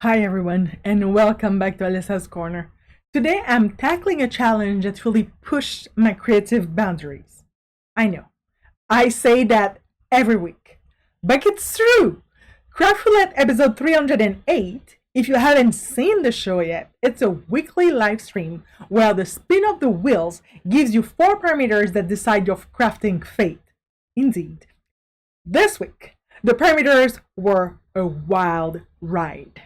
Hi everyone, and welcome back to Alessa's Corner. Today I'm tackling a challenge that really pushed my creative boundaries. I know, I say that every week, but it's true. Craft Roulette episode 308, if you haven't seen the show yet, it's a weekly live stream where the spin of the wheels gives you 4 parameters that decide your crafting fate. Indeed. This week, the parameters were a wild ride.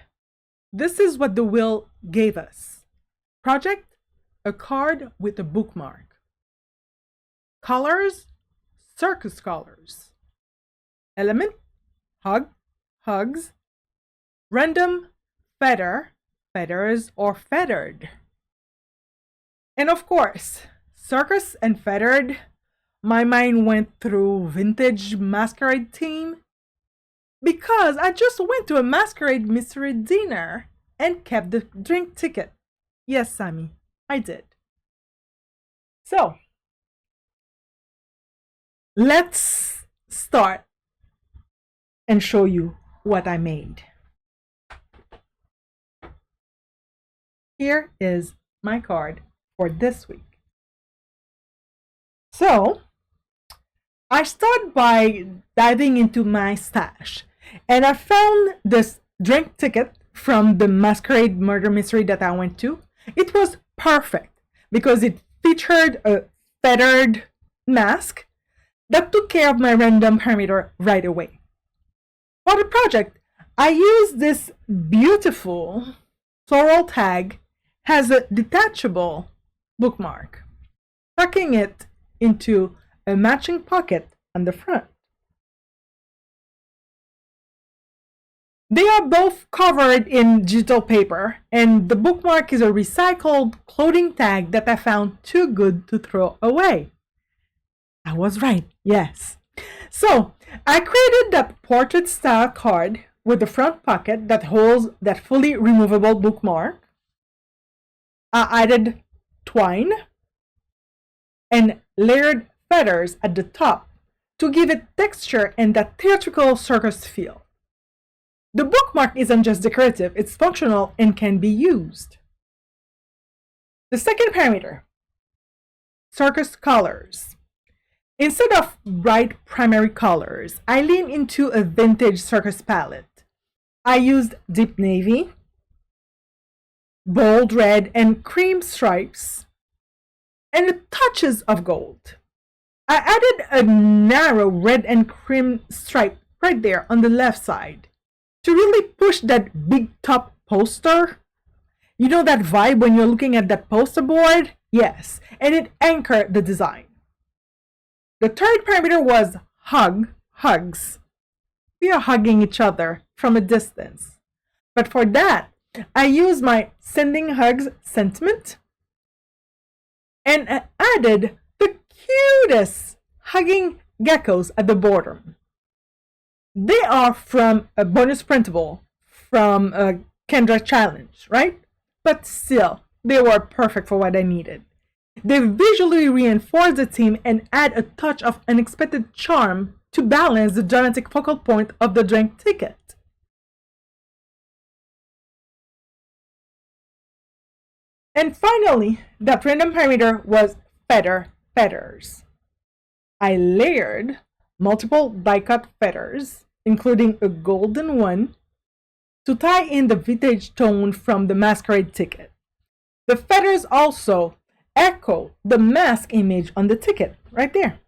This is what the wheel gave us. Project, a card with a bookmark. Colors, circus colors. Element, hug, hugs. Random, feather, feathers or feathered. And of course, circus and feathered, my mind went through vintage masquerade theme because I just went to a masquerade mystery dinner and kept the drink ticket. Yes, Sammy, I did. So, let's start and show you what I made. Here is my card for this week. So, I start by diving into my stash, and I found this drink ticket from the Masquerade murder mystery that I went to. It was perfect because it featured a feathered mask that took care of my random parameter right away. For the project, I used this beautiful floral tag as a detachable bookmark, tucking it into a matching pocket on the front. They are both covered in digital paper, and the bookmark is a recycled clothing tag that I found too good to throw away. I was right, yes. So I created that portrait style card with the front pocket that holds that fully removable bookmark. I added twine and layered feathers at the top to give it texture and that theatrical circus feel. The bookmark isn't just decorative, it's functional and can be used. The second parameter, circus colors. Instead of bright primary colors, I lean into a vintage circus palette. I used deep navy, bold red and cream stripes, and touches of gold. I added a narrow red and cream stripe right there on the left side to really push that big top poster. You know that vibe when you're looking at that poster board? Yes, and it anchored the design. The third parameter was hugs. We are hugging each other from a distance. But for that, I used my sending hugs sentiment and added the cutest hugging geckos at the bottom. They are from a bonus printable from a Kendra challenge, right? But still, they were perfect for what I needed. They visually reinforce the theme and add a touch of unexpected charm to balance the dramatic focal point of the drink ticket. And finally, that random parameter was feathers. I layered multiple die-cut feathers, including a golden one, to tie in the vintage tone from the masquerade ticket. The feathers also echo the mask image on the ticket, right there.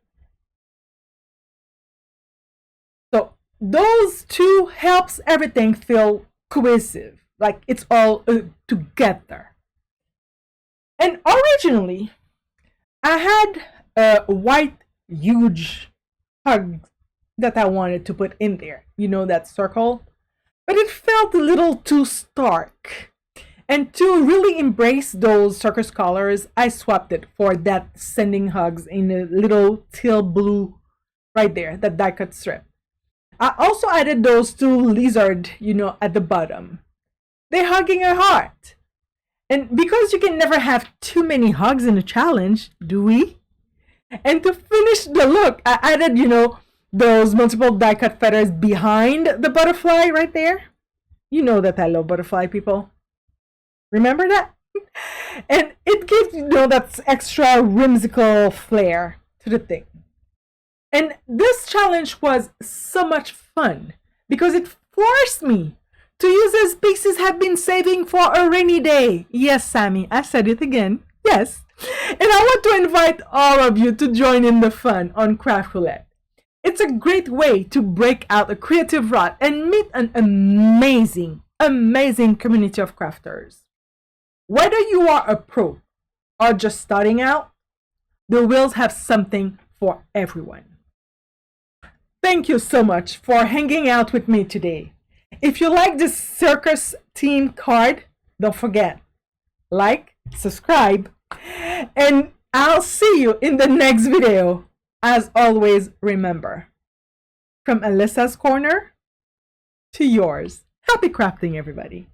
So those two helps everything feel cohesive, like it's all together. And originally, I had a white huge hug that I wanted to put in there. You know, that circle? But it felt a little too stark. And to really embrace those circus colors, I swapped it for that sending hugs in a little teal blue right there, that die cut strip. I also added those two lizard, at the bottom. They're hugging a heart. And because you can never have too many hugs in a challenge, do we? And to finish the look, I added, those multiple die cut feathers behind the butterfly right there. You know that I love butterfly people. Remember that? And it gives, that extra whimsical flair to the thing. And this challenge was so much fun because it forced me to use the pieces I've been saving for a rainy day. Yes, Sammy, I said it again. Yes. And I want to invite all of you to join in the fun on Craft Roulette. It's a great way to break out a creative rut and meet an amazing, amazing community of crafters. Whether you are a pro or just starting out, the wheels have something for everyone. Thank you so much for hanging out with me today. If you like this Circus theme card, don't forget, like, subscribe, and I'll see you in the next video. As always, remember, from Alessa's corner to yours, happy crafting, everybody.